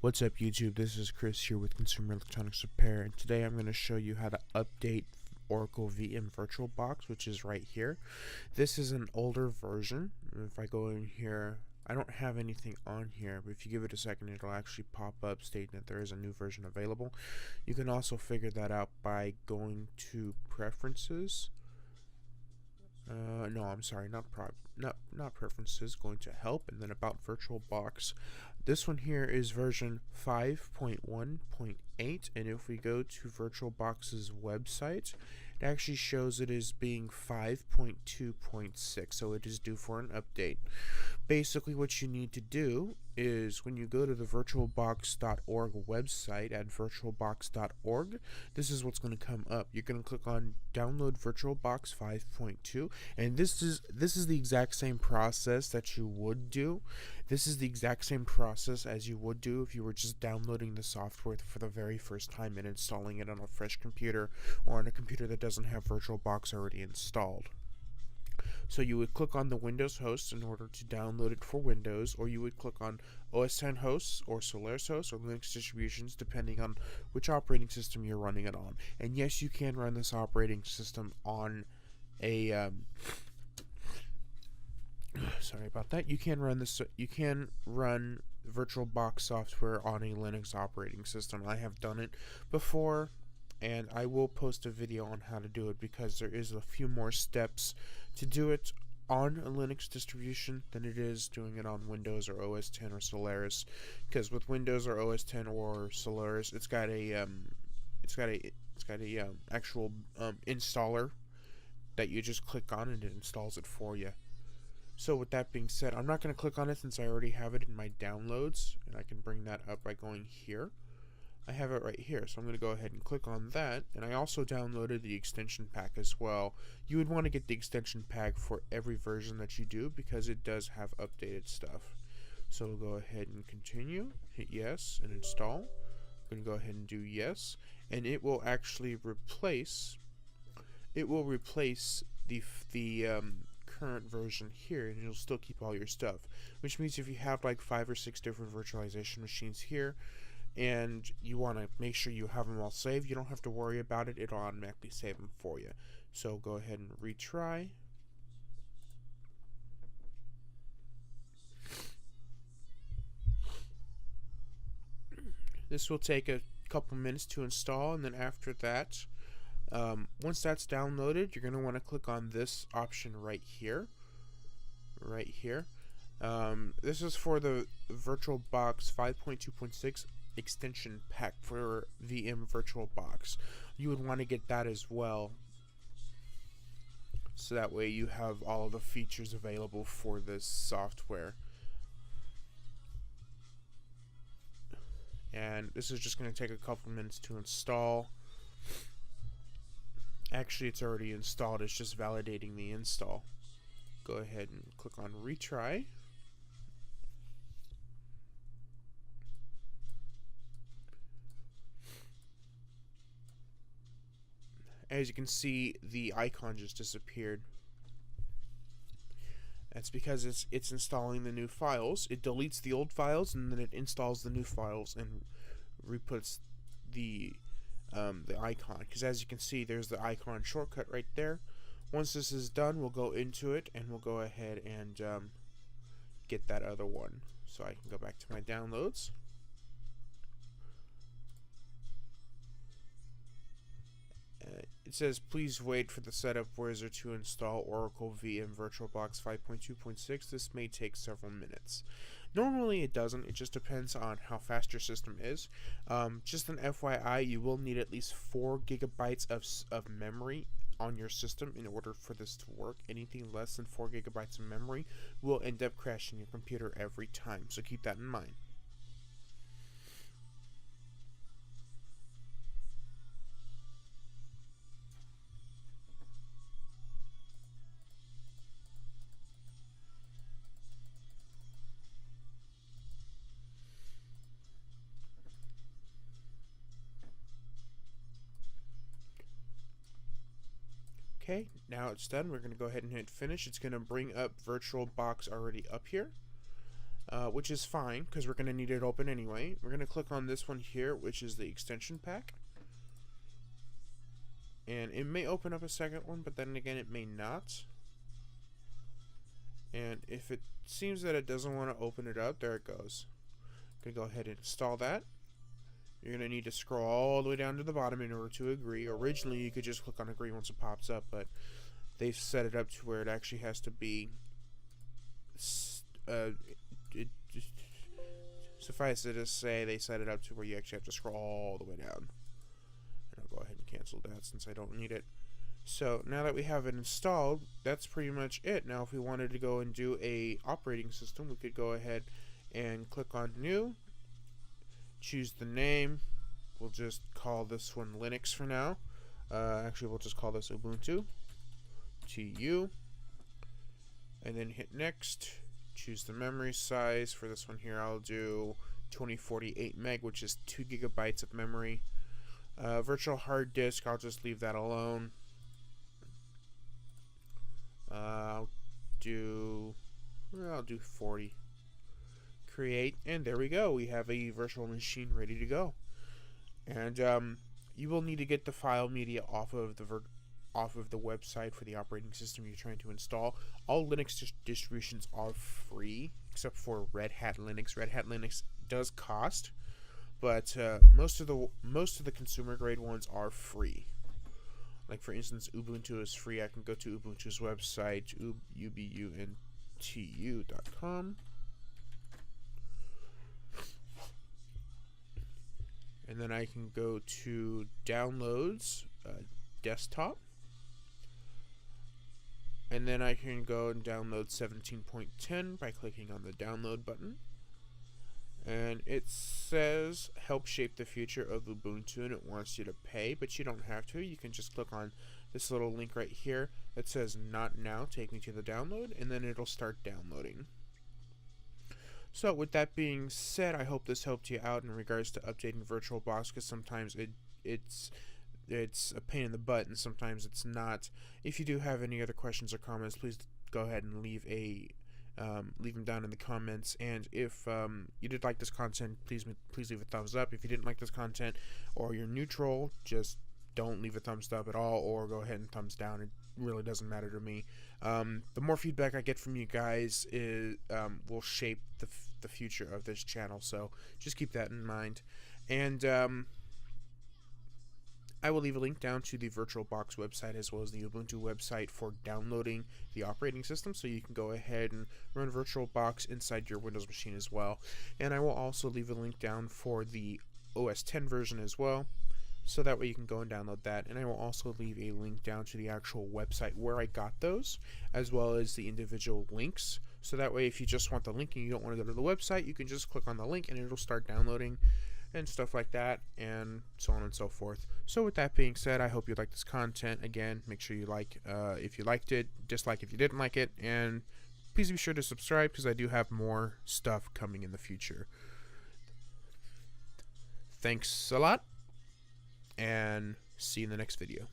What's up YouTube, this is Chris here with Consumer Electronics Repair, and today I'm going to show you how to update Oracle VM Virtualbox, which is right here. This is an older version. If I go in here, I don't have anything on here, but if you give it a second it'll actually pop up stating that there is a new version available. You can also figure that out by going to Preferences. No, I'm sorry, not Preferences, going to Help, and then About Virtualbox. This one here is version 5.1.8, and if we go to Virtualbox's website, it actually shows it as being 5.2.6, so it is due for an update. Basically what you need to do is when you go to the virtualbox.org website at virtualbox.org, this is what's going to come up. You're going to click on download VirtualBox 5.2, and this is the exact same process that you would do. This is the exact same process as you would do if you were just downloading the software for the very first time and installing it on a fresh computer or on a computer that doesn't have VirtualBox already installed. So you would click on the Windows host in order to download it for Windows, or you would click on OS X hosts or Solaris hosts or Linux distributions depending on which operating system you're running it on. And yes, you can run this operating system on a sorry about that. You can run VirtualBox software on a Linux operating system. I have done it before, and I will post a video on how to do it because there is a few more steps to do it on a Linux distribution than it is doing it on Windows or OS X or Solaris. Because with Windows or OS X or Solaris, it's got a actual installer that you just click on and it installs it for you. So with that being said, I'm not going to click on it since I already have it in my downloads, and I can bring that up by going here. I have it right here, so I'm going to go ahead and click on that, and I also downloaded the extension pack as well. You would want to get the extension pack for every version that you do because it does have updated stuff. So we'll go ahead and continue, hit yes, and install. I'm going to go ahead and do yes, and it will actually replace the current version here, and you'll still keep all your stuff, which means if you have like 5 or 6 different virtualization machines here and you want to make sure you have them all saved, you don't have to worry about it. It'll automatically save them for you. So go ahead and retry. This will take a couple minutes to install, and then after that, once that's downloaded, you're going to want to click on this option right here. This is for the VirtualBox 5.2.6 extension pack for VM Virtualbox. You would want to get that as well, so that way you have all of the features available for this software. And this is just going to take a couple minutes to install. Actually, it's already installed, it's just validating the install. Go ahead and click on retry. As you can see, the icon just disappeared. That's because it's installing the new files. It deletes the old files and then it installs the new files and re-puts the icon, because as you can see, there's the icon shortcut right there. Once this is done, we'll go into it and we'll go ahead and get that other one. So I can go back to my downloads. It says please wait for the setup wizard to install Oracle VM Virtualbox 5.2.6. This may take several minutes. Normally it doesn't, it just depends on how fast your system is. Just an FYI, you will need at least 4 gigabytes of memory on your system in order for this to work. Anything less than 4 gigabytes of memory will end up crashing your computer every time, so keep that in mind. Okay, now it's done. We're going to go ahead and hit finish. It's going to bring up VirtualBox already up here. which is fine because we're going to need it open anyway. We're going to click on this one here, which is the extension pack. And it may open up a second one, but then again it may not. And if it seems that it doesn't want to open it up, there it goes. I'm going to go ahead and install that. You're going to need to scroll all the way down to the bottom in order to agree. Originally you could just click on agree once it pops up, but they've set it up to where it actually has to be suffice it to say they set it up to where you actually have to scroll all the way down. And I'll go ahead and cancel that since I don't need it. So now that we have it installed, that's pretty much it. Now if we wanted to go and do a operating system, we could go ahead and click on new, choose the name. We'll just call this one Linux for now. Actually, we'll just call this Ubuntu TU, and then hit next. Choose the memory size. For this one here, I'll do 2048 meg, which is 2 gigabytes of memory. Virtual hard disk, I'll just leave that alone. I'll do 40. Create, and there we go. We have a virtual machine ready to go. And you will need to get the file media off of the website for the operating system you're trying to install. All Linux distributions are free except for Red Hat Linux. Red Hat Linux does cost, but most of the consumer grade ones are free. Like for instance, Ubuntu is free. I can go to Ubuntu's website, ubuntu.com. And then I can go to downloads, desktop. And then I can go and download 17.10 by clicking on the download button. And it says help shape the future of Ubuntu, and it wants you to pay, but you don't have to. You can just click on this little link right here that says not now, take me to the download, and then it'll start downloading. So with that being said, I hope this helped you out in regards to updating Virtualbox, because sometimes it's a pain in the butt and sometimes it's not. If you do have any other questions or comments, please go ahead and leave them down in the comments. And if you did like this content, please leave a thumbs up. If you didn't like this content or you're neutral, just don't leave a thumbs up at all, or go ahead and thumbs down. It really doesn't matter to me. The more feedback I get from you guys will shape the future of this channel, so just keep that in mind. And I will leave a link down to the Virtualbox website as well as the Ubuntu website for downloading the operating system, so you can go ahead and run Virtualbox inside your Windows machine as well. And I will also leave a link down for the OS X version as well, so that way you can go and download that. And I will also leave a link down to the actual website where I got those, as well as the individual links, so that way if you just want the link and you don't want to go to the website, you can just click on the link and it'll start downloading and stuff like that, and so on and so forth. So with that being said, I hope you liked this content. Again, make sure you like if you liked it, dislike if you didn't like it, and please be sure to subscribe because I do have more stuff coming in the future. Thanks a lot, and see you in the next video.